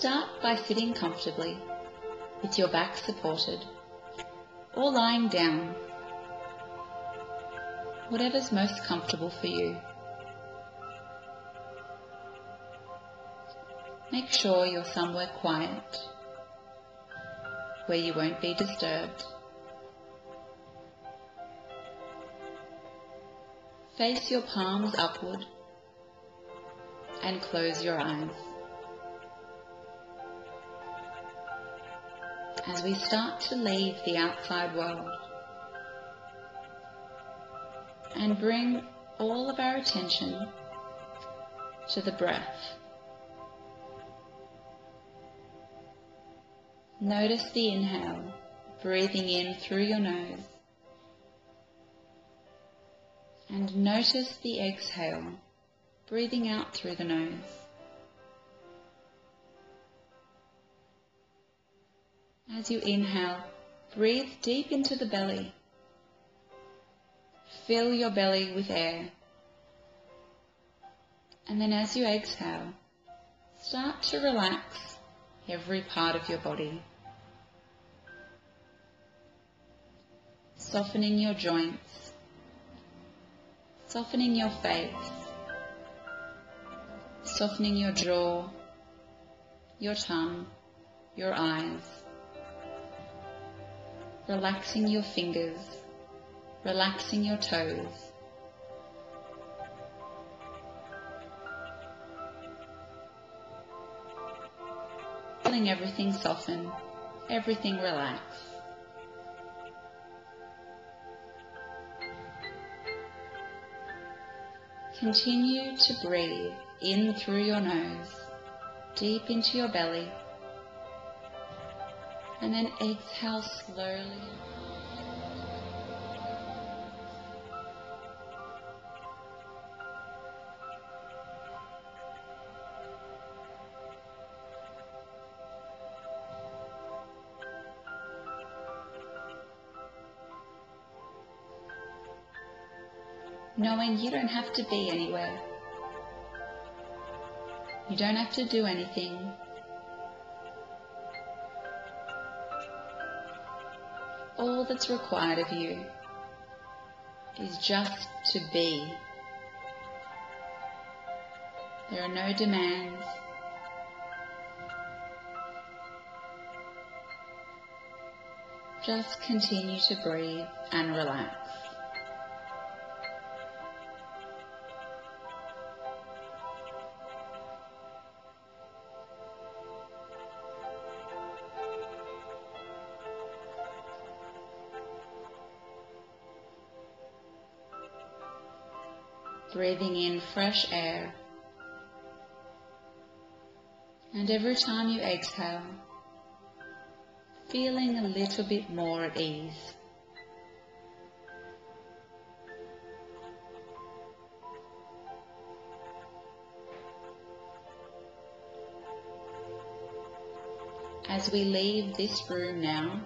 Start by sitting comfortably with your back supported or lying down, whatever's most comfortable for you. Make sure you're somewhere quiet where you won't be disturbed. Face your palms upward and close your eyes. As we start to leave the outside world and bring all of our attention to the breath. Notice the inhale, breathing in through your nose, and notice the exhale, breathing out through the nose. As you inhale, breathe deep into the belly. Fill your belly with air. And then as you exhale, start to relax every part of your body. Softening your joints, softening your face, softening your jaw, your tongue, your eyes. Relaxing your fingers, relaxing your toes. Feeling everything soften, everything relax. Continue to breathe in through your nose, deep into your belly, and then exhale slowly. Knowing you don't have to be anywhere. You don't have to do anything. All that's required of you is just to be. There are no demands. Just continue to breathe and relax. Breathing in fresh air, and every time you exhale, feeling a little bit more at ease. As we leave this room now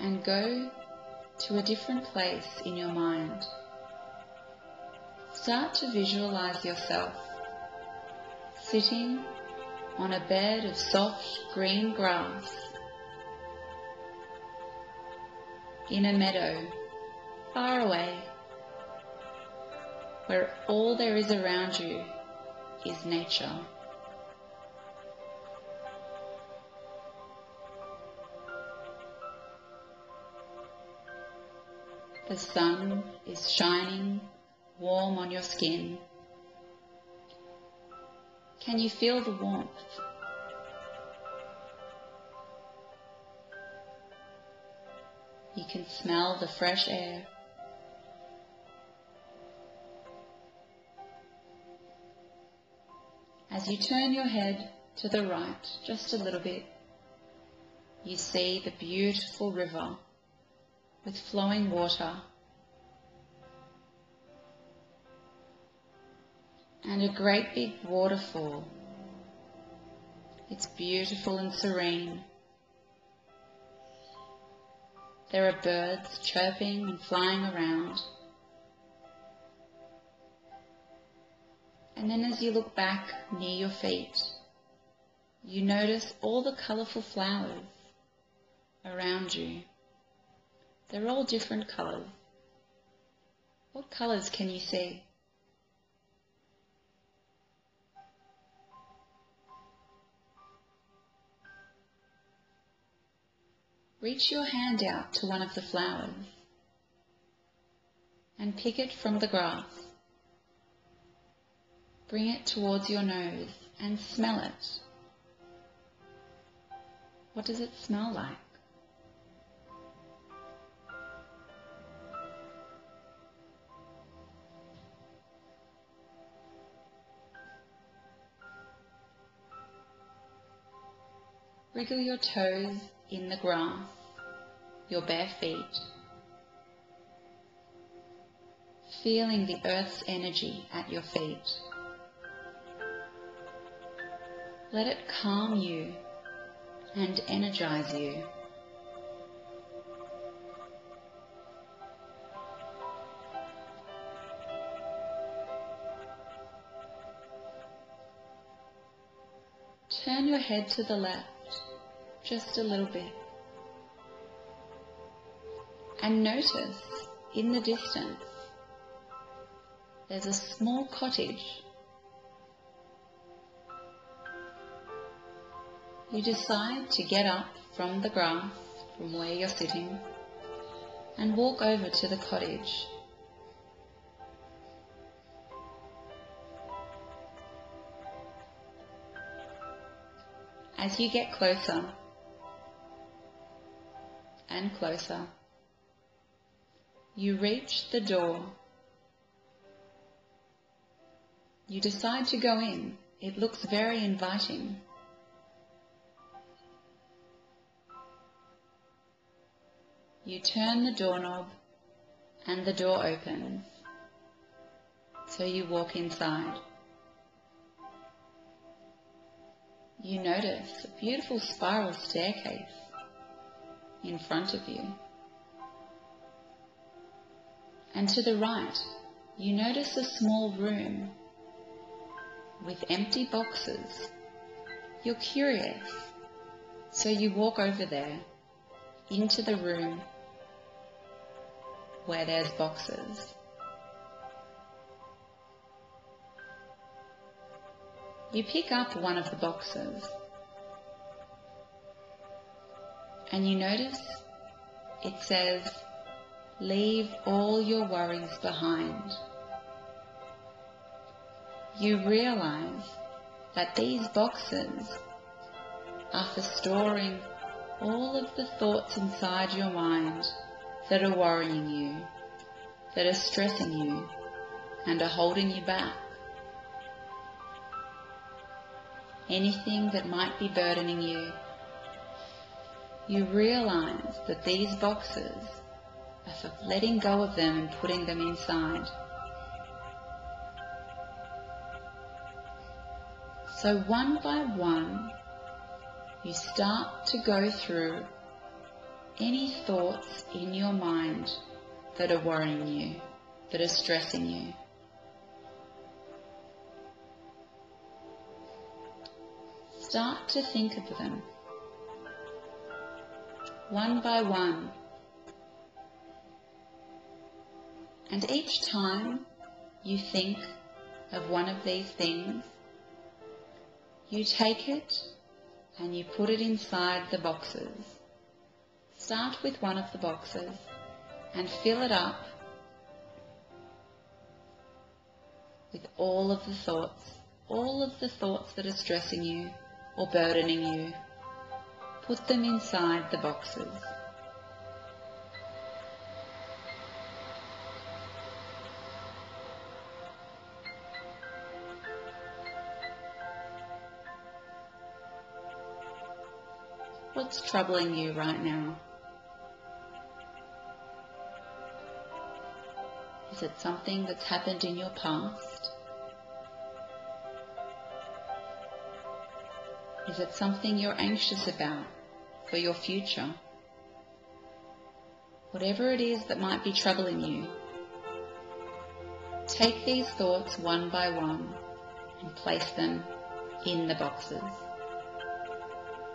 and go to a different place in your mind, start to visualize yourself sitting on a bed of soft green grass in a meadow far away, where all there is around you is nature. The sun is shining warm on your skin. Can you feel the warmth? You can smell the fresh air. As you turn your head to the right just a little bit, you see the beautiful river with flowing water and a great big waterfall. It's beautiful and serene. There are birds chirping and flying around. And then as you look back near your feet, you notice all the colourful flowers around you. They're all different colours. What colours can you see? Reach your hand out to one of the flowers and pick it from the grass. Bring it towards your nose and smell it. What does it smell like? Wriggle your toes in the grass, your bare feet, feeling the earth's energy at your feet. Let it calm you and energize you. Turn your head to the left just a little bit and notice in the distance there's a small cottage. You decide to get up from the grass, from where you're sitting, and walk over to the cottage. As you get closer and closer, you reach the door. You decide to go in. It looks very inviting. You turn the doorknob and the door opens, so you walk inside. You notice a beautiful spiral staircase in front of you. And to the right, you notice a small room with empty boxes. You're curious, so you walk over there into the room where there's boxes. You pick up one of the boxes and you notice it says, "Leave all your worries behind." You realize that these boxes are for storing all of the thoughts inside your mind that are worrying you, that are stressing you, and are holding you back. Anything that might be burdening you, you realize that these boxes are for letting go of them and putting them inside. So one by one, you start to go through any thoughts in your mind that are worrying you, that are stressing you. Start to think of them, one by one. And each time you think of one of these things, you take it and you put it inside the boxes. Start with one of the boxes and fill it up with all of the thoughts that are stressing you or burdening you. Put them inside the boxes. What's troubling you right now? Is it something that's happened in your past? Is it something you're anxious about for your future? Whatever it is that might be troubling you, take these thoughts one by one and place them in the boxes.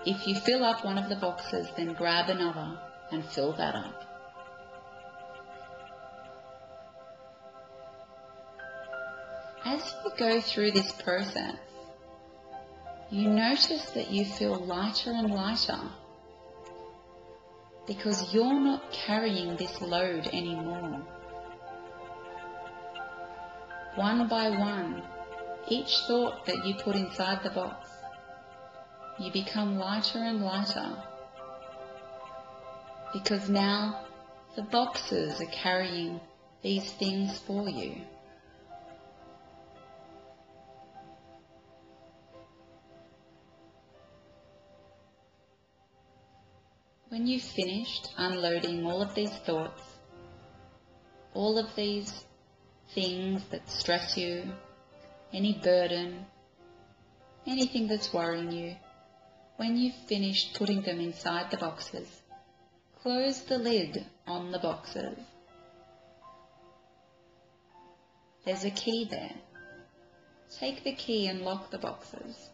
If you fill up one of the boxes, then grab another and fill that up. As you go through this process, you notice that you feel lighter and lighter because you're not carrying this load anymore. One by one, each thought that you put inside the box, you become lighter and lighter because now the boxes are carrying these things for you. When you've finished unloading all of these thoughts, all of these things that stress you, any burden, anything that's worrying you, when you've finished putting them inside the boxes, close the lid on the boxes. There's a key there. Take the key and lock the boxes.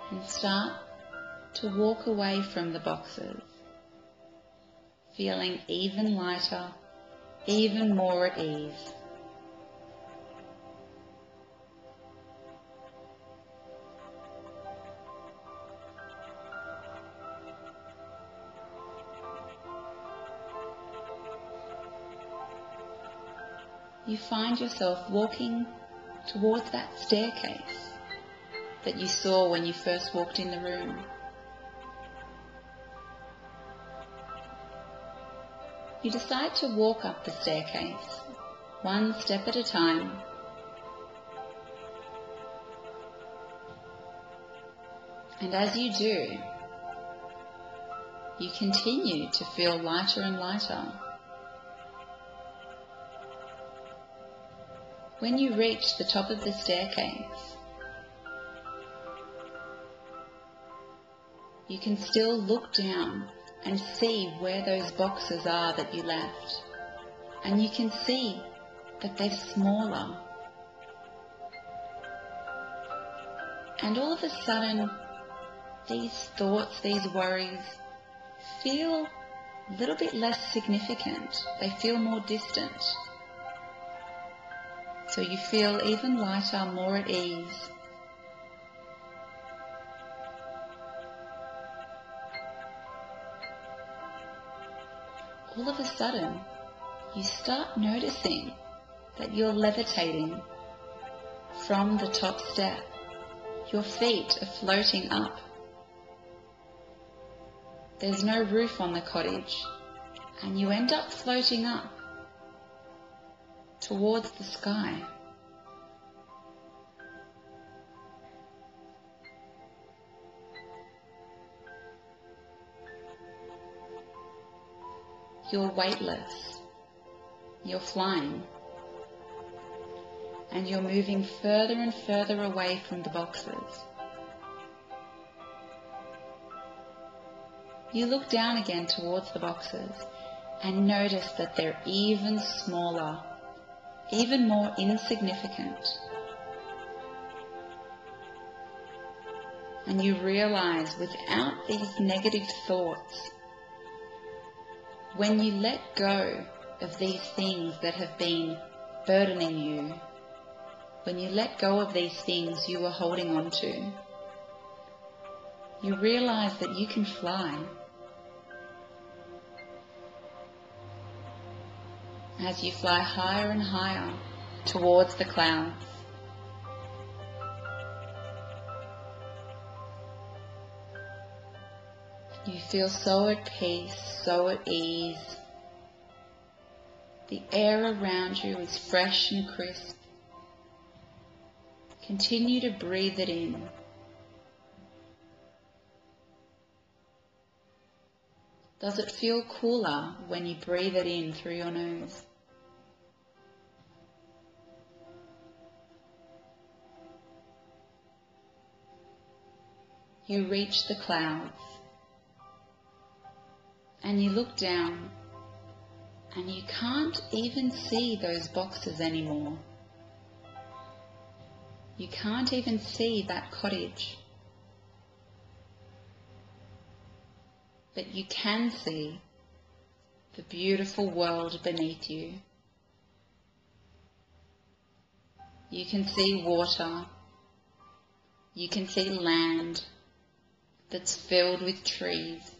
And start to walk away from the boxes, feeling even lighter, even more at ease. You find yourself walking towards that staircase that you saw when you first walked in the room. You decide to walk up the staircase, one step at a time. And as you do, you continue to feel lighter and lighter. When you reach the top of the staircase, you can still look down and see where those boxes are that you left. And you can see that they're smaller. And all of a sudden, these thoughts, these worries, feel a little bit less significant. They feel more distant. So you feel even lighter, more at ease. All of a sudden, you start noticing that you're levitating from the top step. Your feet are floating up. There's no roof on the cottage, and you end up floating up towards the sky. You're weightless, you're flying, and you're moving further and further away from the boxes. You look down again towards the boxes and notice that they're even smaller, even more insignificant. And you realize without these negative thoughts, when you let go of these things that have been burdening you, when you let go of these things you were holding on to, you realize that you can fly. As you fly higher and higher towards the clouds, you feel so at peace, so at ease. The air around you is fresh and crisp. Continue to breathe it in. Does it feel cooler when you breathe it in through your nose? You reach the clouds and you look down and you can't even see those boxes anymore. You can't even see that cottage. But you can see the beautiful world beneath you. You can see water. You can see land that's filled with trees.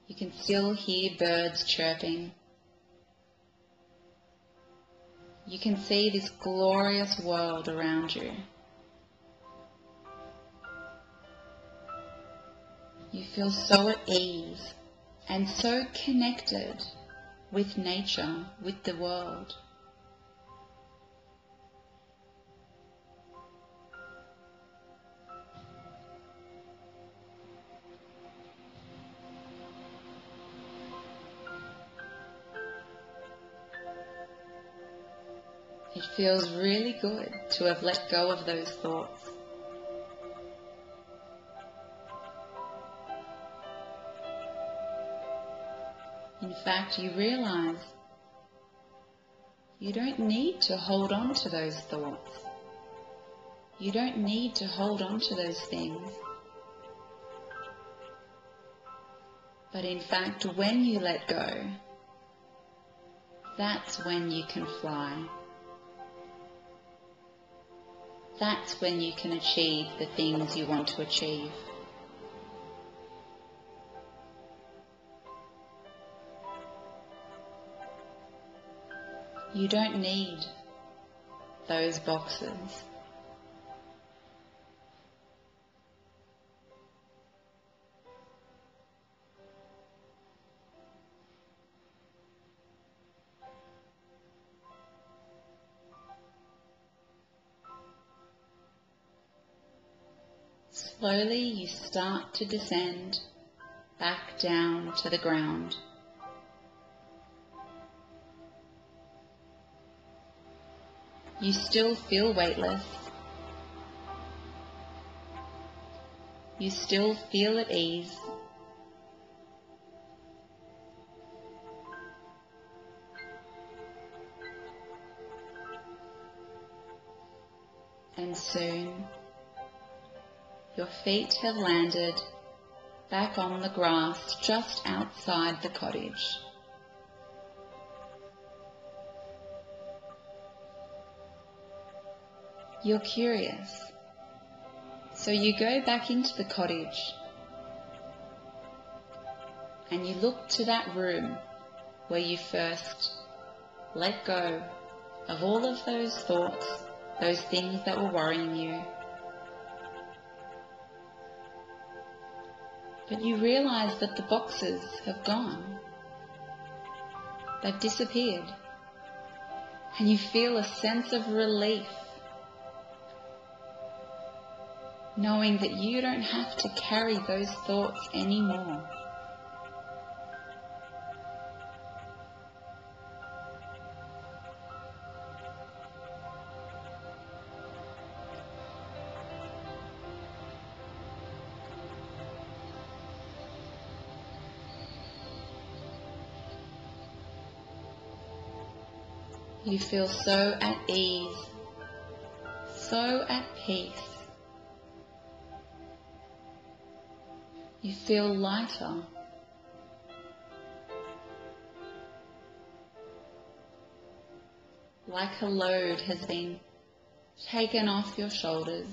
You can still hear birds chirping. You can see this glorious world around you. You feel so at ease and so connected with nature, with the world. It feels really good to have let go of those thoughts. In fact, you realize you don't need to hold on to those thoughts. You don't need to hold on to those things. But in fact, when you let go, that's when you can fly. That's when you can achieve the things you want to achieve. You don't need those boxes. Slowly you start to descend back down to the ground. You still feel weightless. You still feel at ease. And soon, your feet have landed back on the grass just outside the cottage. You're curious, so you go back into the cottage and you look to that room where you first let go of all of those thoughts, those things that were worrying you. But you realize that the boxes have gone. They've disappeared. And you feel a sense of relief, knowing that you don't have to carry those thoughts anymore. You feel so at ease, so at peace. You feel lighter. Like a load has been taken off your shoulders.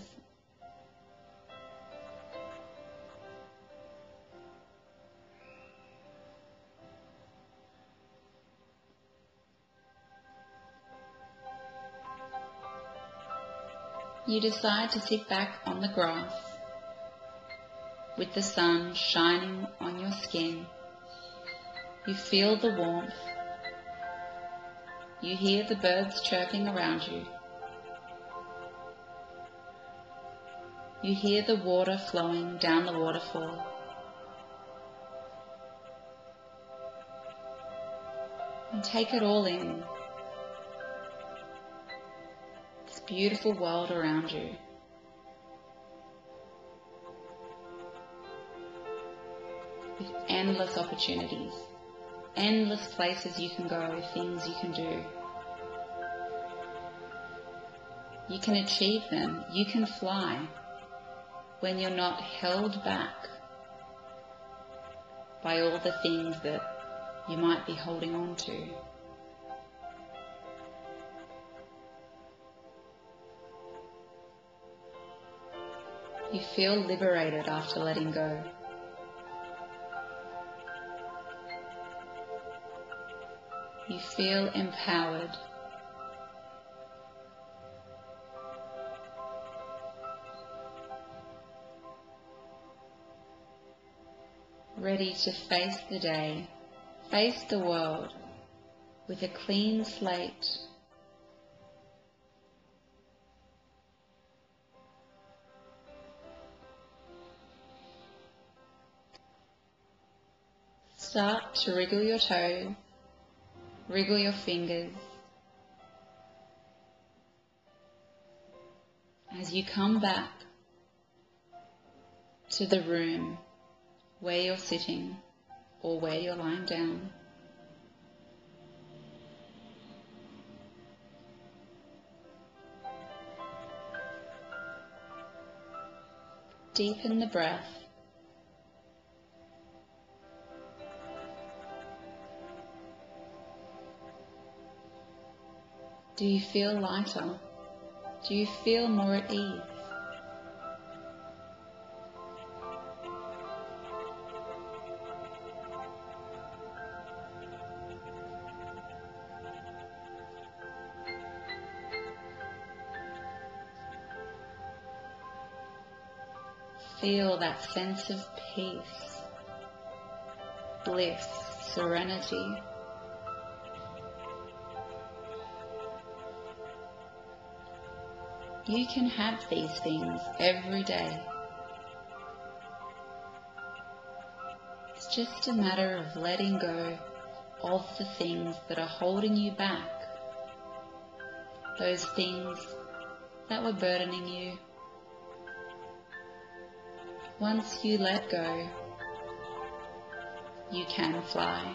You decide to sit back on the grass with the sun shining on your skin. You feel the warmth. You hear the birds chirping around you. You hear the water flowing down the waterfall. And take it all in. This beautiful world around you. endless opportunities, endless places you can go, things you can do. You can achieve them, you can fly when you're not held back by all the things that you might be holding on to. You feel liberated after letting go. You feel empowered. Ready to face the day, face the world with a clean slate. Start to wriggle your toes, wriggle your fingers. As you come back to the room where you're sitting or where you're lying down. Deepen the breath. Do you feel lighter? Do you feel more at ease? Feel that sense of peace, bliss, serenity. You can have these things every day. It's just a matter of letting go of the things that are holding you back, those things that were burdening you. Once you let go, you can fly.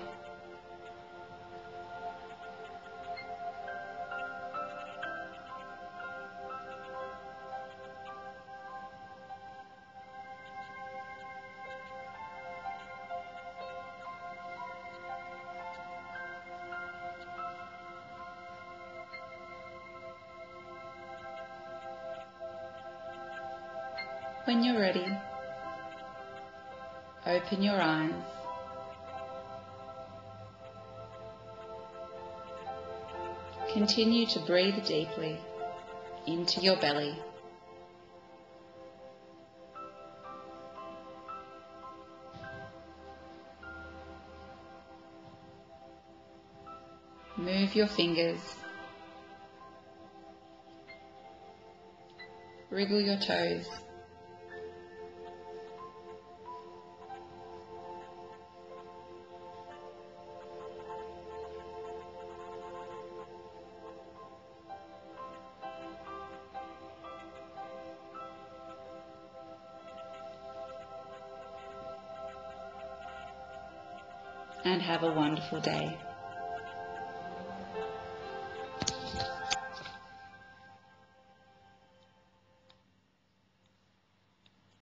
When you're ready, open your eyes. Continue to breathe deeply into your belly. Move your fingers. Wriggle your toes. And have a wonderful day.